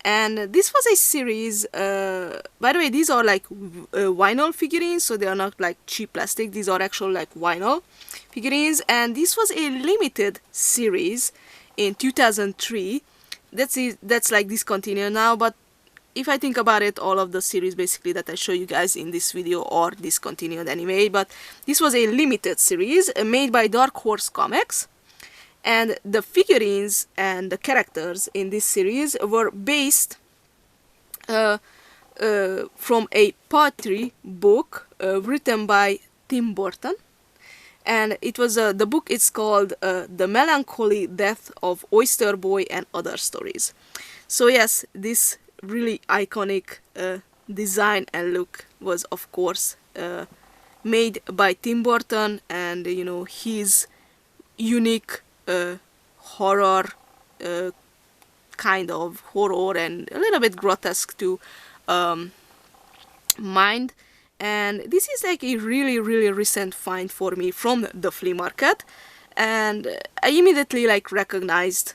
And this was a series, by the way, these are like vinyl figurines, so they are not like cheap plastic, these are actual like vinyl figurines, and this was a limited series in 2003. That's like discontinued now, but if I think about it, all of the series basically that I show you guys in this video are discontinued anyway. But this was a limited series made by Dark Horse Comics, and the figurines and the characters in this series were based from a poetry book written by Tim Burton. And it was the book is called The Melancholy Death of Oyster Boy and Other Stories. So yes, this really iconic design and look was of course made by Tim Burton, and you know, his unique horror kind of horror and a little bit grotesque to mind. And this is like a really recent find for me from the flea market, and I immediately like recognized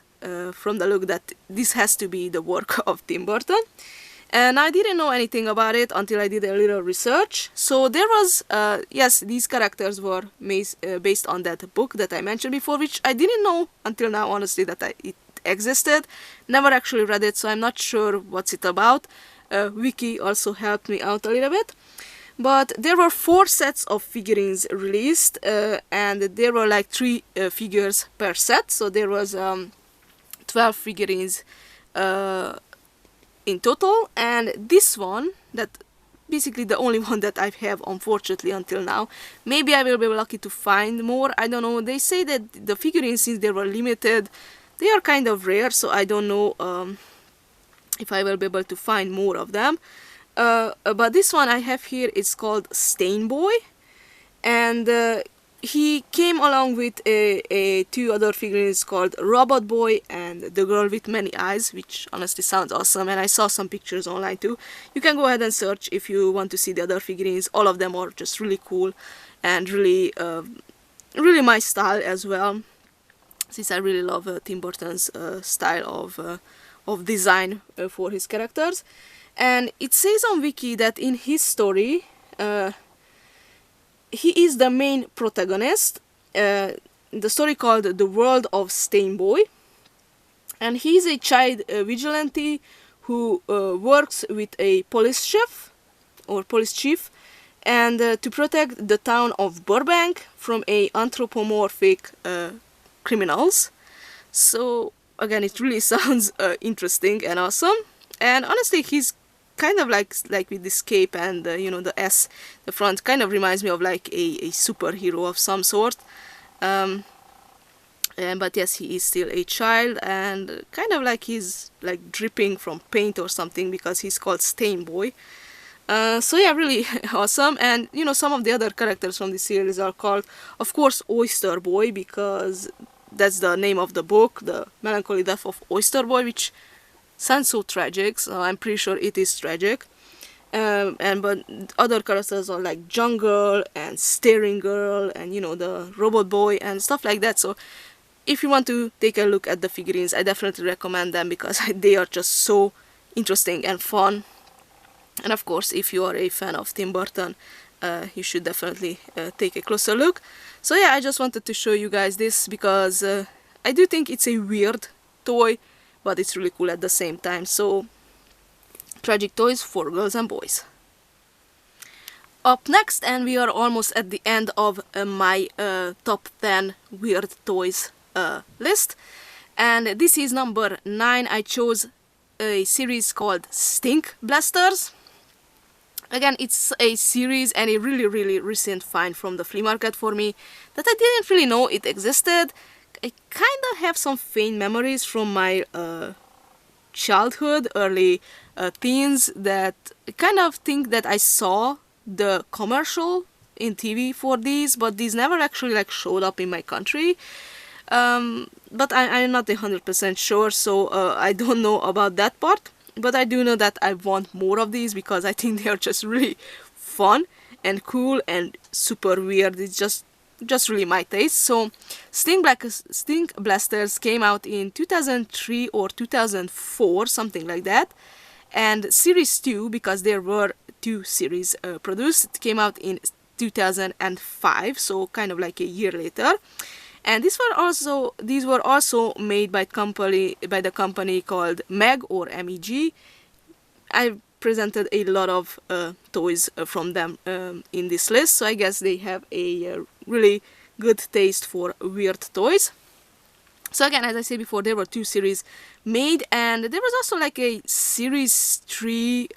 from the look that this has to be the work of Tim Burton. And I didn't know anything about it until I did a little research. So there was, yes, these characters were based on that book that I mentioned before, which I didn't know until now, honestly, that it existed. Never actually read it, so I'm not sure what's it about. Wiki also helped me out a little bit. But there were 4 sets of figurines released, and there were like 3 figures per set. So there was 12 figurines in total, and this one, that basically the only one that I have, unfortunately, until now. Maybe I will be lucky to find more, I don't know. They say that the figurines, since they were limited, they are kind of rare, so I don't know if I will be able to find more of them. But this one I have here is called Stain Boy, and he came along with 2 other figurines called Robot Boy and The Girl with Many Eyes, which honestly sounds awesome, and I saw some pictures online too. You can go ahead and search if you want to see the other figurines. All of them are just really cool and really my style as well, since I really love Tim Burton's style of design for his characters. And it says on Wiki that in his story, he is the main protagonist, the story called The World of Stain Boy, and he is a child vigilante who works with a police chief, and to protect the town of Burbank from anthropomorphic criminals. So again, it really sounds interesting and awesome, and honestly, he's kind of like with this cape and you know, the S, the front, kind of reminds me of like a superhero of some sort. But yes, he is still a child, and kind of like he's like dripping from paint or something because he's called Stain Boy. So yeah, really awesome. And you know, some of the other characters from the series are called, of course, Oyster Boy, because that's the name of the book, The Melancholy Death of Oyster Boy, which sounds so tragic, so I'm pretty sure it is tragic. But other characters are like Jungle and Staring Girl and, you know, the Robot Boy and stuff like that. So if you want to take a look at the figurines, I definitely recommend them because they are just so interesting and fun. And of course, if you are a fan of Tim Burton, you should definitely take a closer look. So yeah, I just wanted to show you guys this because I do think it's a weird toy, but it's really cool at the same time. So, tragic toys for girls and boys. Up next, and we are almost at the end of my top 10 weird toys list. And this is number 9. I chose a series called Stink Blasters. Again, it's a series and a really recent find from the flea market for me that I didn't really know it existed. I kind of have some faint memories from my childhood, early teens, that I kind of think that I saw the commercial in TV for these, but these never actually like showed up in my country. But I'm not 100% sure, so I don't know about that part. But I do know that I want more of these because I think they are just really fun and cool and super weird. It's just really my taste. So Stink Blasters came out in 2003 or 2004, something like that. And Series 2, because there were 2 series produced, it came out in 2005, so kind of like a year later. And these were also made by the company called MEG or MEG. I presented a lot of toys from them in this list, so I guess they have a really good taste for weird toys. So again, as I said before, there were 2 series made, and there was also like a Series 3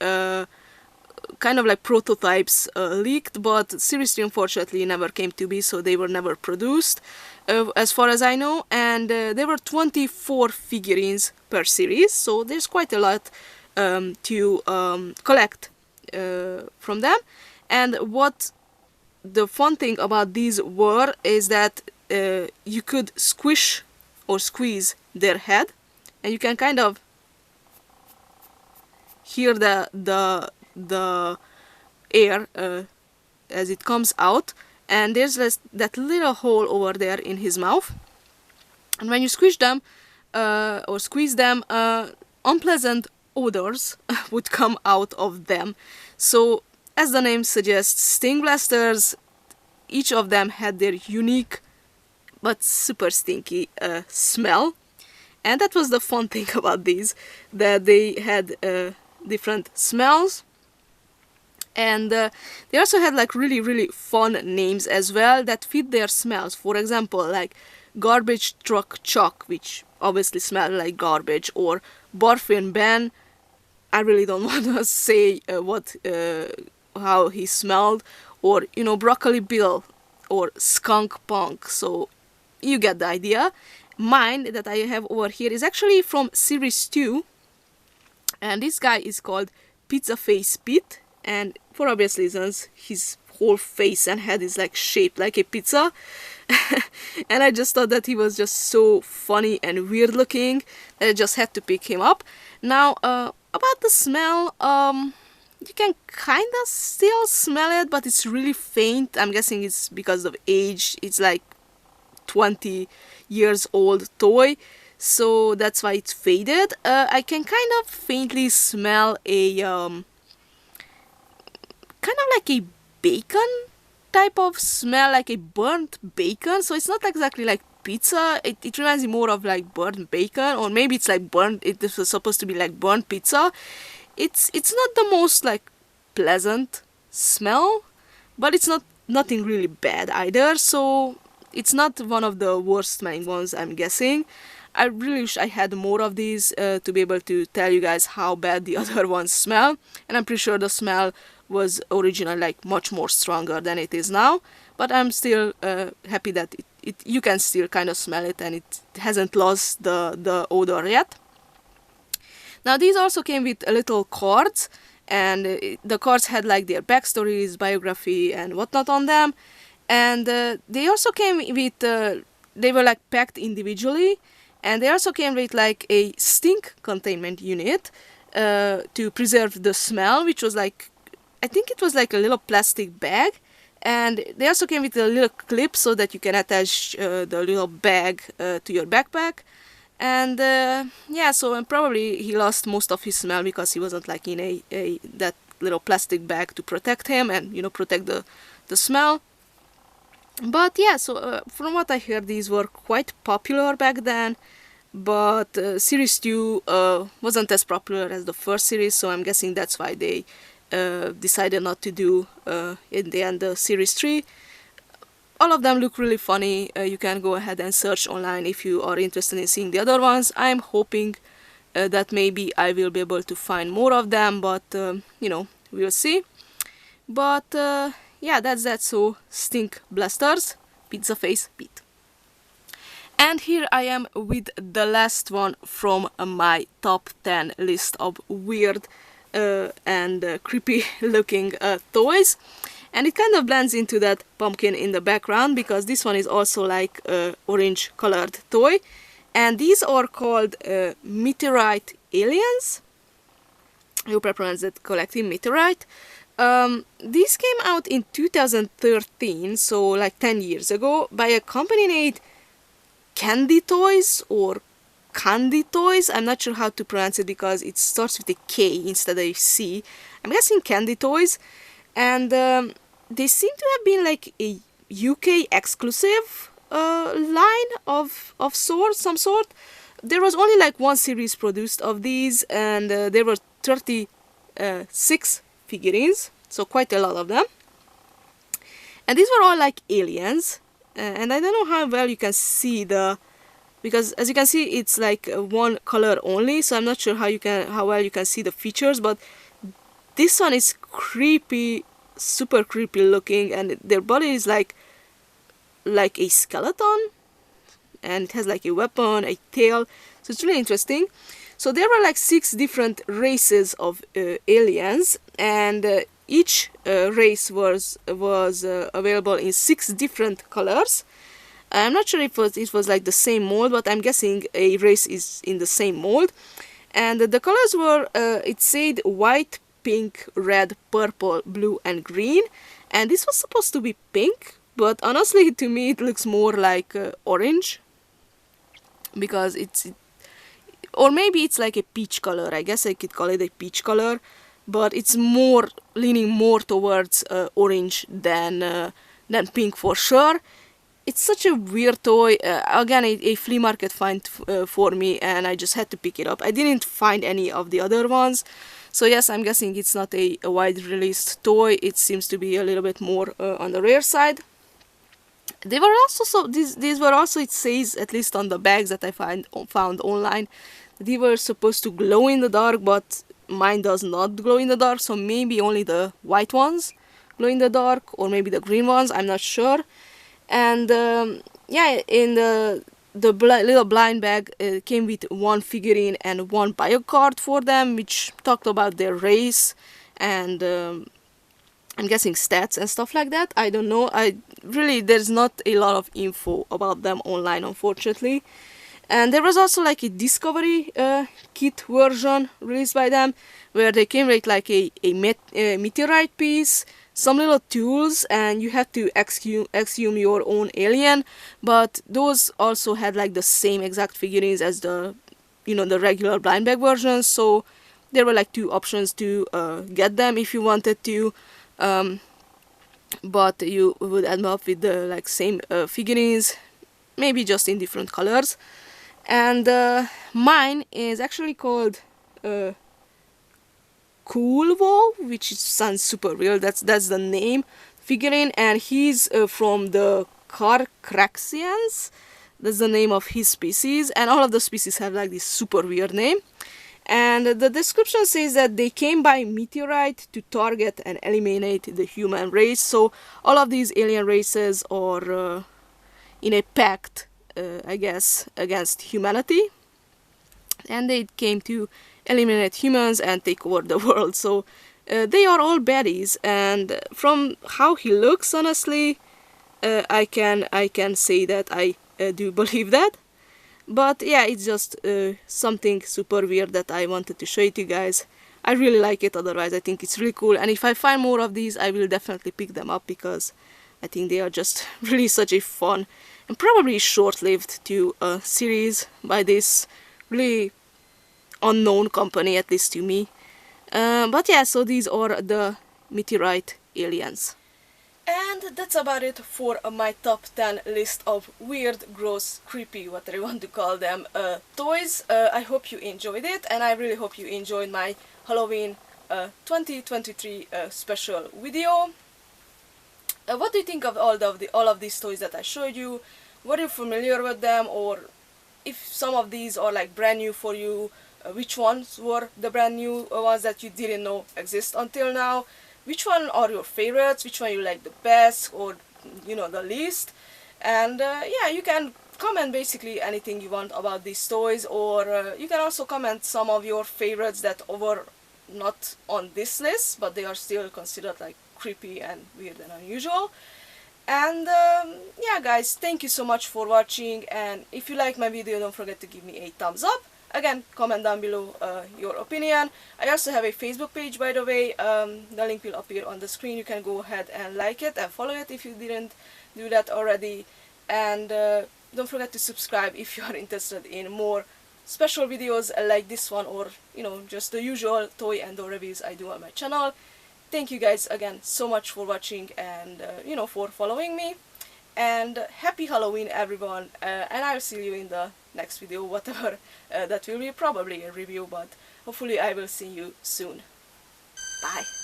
kind of like prototypes leaked, but Series 3 unfortunately never came to be, so they were never produced, as far as I know. And there were 24 figurines per series, so there's quite a lot to collect from them. And what the fun thing about these were is that you could squish or squeeze their head, and you can kind of hear the air as it comes out, and there's that little hole over there in his mouth, and when you squish them or squeeze them, unpleasant odors would come out of them. So as the name suggests, Stink Blasters, each of them had their unique but super stinky smell, and that was the fun thing about these, that they had different smells. And they also had like really fun names as well that fit their smells. For example, like Garbage Truck Chuck, which obviously smelled like garbage, or Barfin Ben. I really don't want to say how he smelled, or you know, Broccoli Bill or Skunk Punk. So you get the idea. Mine that I have over here is actually from Series 2, and this guy is called Pizza Face Pete. And for obvious reasons, his whole face and head is like shaped like a pizza. And I just thought that he was just so funny and weird looking that I just had to pick him up. Now, about the smell, you can kind of still smell it, but it's really faint. I'm guessing it's because of age. It's like 20 years old toy, so that's why it's faded. I can kind of faintly smell a kind of like a bacon type of smell, like a burnt bacon. So it's not exactly like pizza. It reminds me more of like burnt bacon, or maybe it's like burnt. It was supposed to be like burnt pizza. It's not the most like pleasant smell, but it's nothing really bad either. So it's not one of the worst smelling ones, I'm guessing. I really wish I had more of these to be able to tell you guys how bad the other ones smell, and I'm pretty sure the smell was originally like much more stronger than it is now, but I'm still happy that you can still kind of smell it, and it hasn't lost the odor yet. Now these also came with little cards, and the cards had like their backstories, biography, and whatnot on them. And they also came with they were like packed individually, and they also came with like a stink containment unit to preserve the smell, which was like, I think it was like a little plastic bag. And they also came with a little clip so that you can attach the little bag to your backpack. And yeah, so probably he lost most of his smell because he wasn't like in a that little plastic bag to protect him and, you know, protect the smell. But yeah, so from what I heard, these were quite popular back then, but series 2 wasn't as popular as the first series, so I'm guessing that's why they decided not to do in the end the series 3. All of them look really funny. You can go ahead and search online if you are interested in seeing the other ones. I'm hoping that maybe I will be able to find more of them, but you know, we'll see. But yeah, that's that. So Stink Blasters, Pizza Face Pete. And here I am with the last one from my top 10 list of weird and creepy looking toys. And it kind of blends into that pumpkin in the background, because this one is also like orange colored toy. And these are called meteorite aliens. I hope I pronounced it correctly, meteorite. These came out in 2013, so like 10 years ago, by a company named Candy Toys or Candy Toys. I'm not sure how to pronounce it because it starts with a K instead of a C. I'm guessing Candy Toys. And they seem to have been like a UK exclusive line of some sort. There was only like one series produced of these, and there were 36 figurines, so quite a lot of them. And these were all like aliens, and I don't know how well you can see because as you can see it's like one color only, so I'm not sure how well you can see the features, but this one is creepy, super creepy looking, and their body is like a skeleton, and it has like a weapon, a tail, so it's really interesting. So there were like 6 different races of aliens, and each race was available in 6 different colors. I'm not sure if it was like the same mold, but I'm guessing a race is in the same mold. And the colors were, it said white, pink, red, purple, blue, and green. And this was supposed to be pink, but honestly to me it looks more like orange, because or maybe it's like a peach color. I guess I could call it a peach color, but it's more leaning more towards orange than pink for sure. It's such a weird toy. Again, a flea market find for me, and I just had to pick it up. I didn't find any of the other ones, so yes, I'm guessing it's not a wide released toy. It seems to be a little bit more on the rare side. They were also these were also, it says at least on the bags that I found online, they were supposed to glow in the dark, but mine does not glow in the dark, so maybe only the white ones glow in the dark, or maybe the green ones, I'm not sure. And yeah, in the little blind bag came with 1 figurine and 1 bio card for them, which talked about their race and I'm guessing stats and stuff like that. I don't know. There's not a lot of info about them online, unfortunately. And there was also like a discovery kit version released by them, where they came with like a meteorite piece, some little tools, and you had to exhume your own alien. But those also had like the same exact figurines as the regular blind bag versions. So there were like 2 options to get them if you wanted to. But you would end up with the like same figurines, maybe just in different colors. And mine is actually called Coolvo, which sounds super weird. That's the name figurine, and he's from the Carcraxians. That's the name of his species, and all of the species have like this super weird name. And the description says that they came by meteorite to target and eliminate the human race. So all of these alien races are in a pact, I guess, against humanity, and they came to eliminate humans and take over the world. So they are all baddies, and from how he looks, honestly, I can say that I do believe that. But yeah, it's just something super weird that I wanted to show it to you guys. I really like it, otherwise I think it's really cool, and if I find more of these I will definitely pick them up, because I think they are just really such a fun and probably short-lived to a series by this really unknown company, at least to me. But yeah, so these are the meteorite aliens. And that's about it for my top 10 list of weird, gross, creepy, whatever you want to call them, toys. I hope you enjoyed it, and I really hope you enjoyed my Halloween 2023 special video. What do you think of all of these toys that I showed you? Were you familiar with them, or if some of these are like brand new for you, which ones were the brand new ones that you didn't know exist until now? Which one are your favorites? Which one you like the best, or the least? And yeah, you can comment basically anything you want about these toys, or you can also comment some of your favorites that were not on this list, but they are still considered like creepy and weird and unusual. And yeah guys, thank you so much for watching, and if you like my video, don't forget to give me a thumbs up. Again, comment down below your opinion. I also have a Facebook page, by the way. The link will appear on the screen. You can go ahead and like it and follow it if you didn't do that already. And don't forget to subscribe if you are interested in more special videos like this one, or just the usual toy and doll reviews I do on my channel. Thank you guys again so much for watching, and for following me. And happy Halloween, everyone, and I'll see you in the next video, whatever that will be, probably a review, but hopefully I will see you soon. Bye.